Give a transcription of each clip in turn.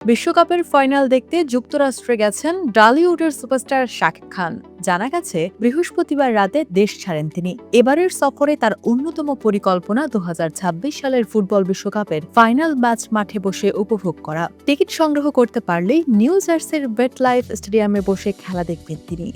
বিশ্বকাপের ফাইনাল দেখতে যুক্তরাষ্ট্রে গেছেন টলিউডের সুপারস্টার শাকিব খান। জানা গেছে বৃহস্পতিবার রাতে দেশ ছাড়েন তিনি। এবারের সফরে তার অন্যতম পরিকল্পনা ২০২৬ সালের ফুটবল বিশ্বকাপের ফাইনাল ম্যাচ মাঠে বসে উপভোগ করা। টিকিট সংগ্রহ করতে পারলেই নিউ জার্সির মেটলাইফ স্টেডিয়ামে বসে খেলা দেখবেন তিনি।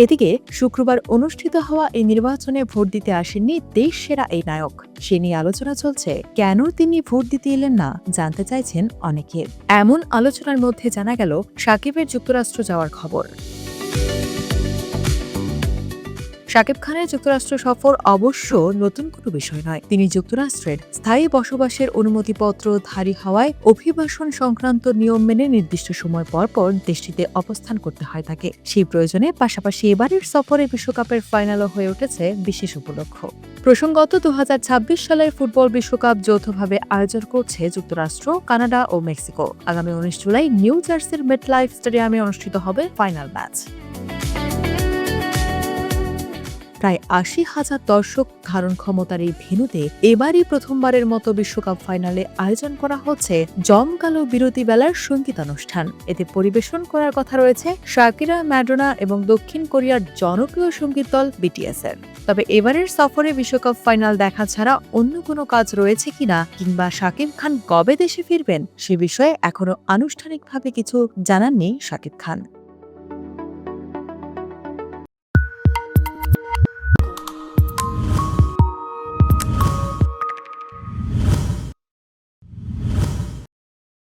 এদিকে শুক্রবার অনুষ্ঠিত হওয়া এই নির্বাচনে ভোট দিতে আসেননি দেশ সেরা এই নায়ক। সে নিয়ে আলোচনা চলছে, কেন তিনি ভোট দিতে এলেন না জানতে চাইছেন অনেকে। এমন আলোচনার মধ্যে জানা গেল শাকিবের যুক্তরাষ্ট্র যাওয়ার খবর। শাকিব খানের যুক্তরাষ্ট্র সফর অবশ্য নতুন কোনো বিষয় নয়। তিনি যুক্তরাষ্ট্রের স্থায়ী বসবাসের অনুমতিপত্রধারী হওয়ায় অভিবাসন সংক্রান্ত নিয়ম মেনে নির্দিষ্ট সময় পর পর দেশটিতে অবস্থান করতে হয় তাকে। সেই প্রয়োজনে পাশাপাশি এবারের সফরে বিশ্বকাপের ফাইনালও হয়ে উঠেছে বিশেষ উপলক্ষ। প্রসঙ্গত ২০২৬ সালের ফুটবল বিশ্বকাপ যৌথভাবে আয়োজন করছে যুক্তরাষ্ট্র, কানাডা ও মেক্সিকো। আগামী ১৯ জুলাই নিউ জার্সির মেটলাইফ স্টেডিয়ামে অনুষ্ঠিত হবে ফাইনাল ম্যাচ। প্রায় ৮০,০০০ দর্শক ধারণ ক্ষমতার এই ভেন্যুতে এবারই প্রথমবারের মতো বিশ্বকাপ ফাইনালে আয়োজন করা হচ্ছে জমকালো বিরতিবেলার সঙ্গীতানুষ্ঠান। এতে পরিবেশন করার কথা রয়েছে শাকিরা, ম্যাডোনা এবং দক্ষিণ কোরিয়ার জনপ্রিয় সঙ্গীত দল বিটিএস এর। তবে এবারের সফরে বিশ্বকাপ ফাইনাল দেখা ছাড়া অন্য কোনো কাজ রয়েছে কিনা কিংবা শাকিব খান কবে দেশে ফিরবেন সে বিষয়ে এখনো আনুষ্ঠানিকভাবে কিছু জানাননি শাকিব খান।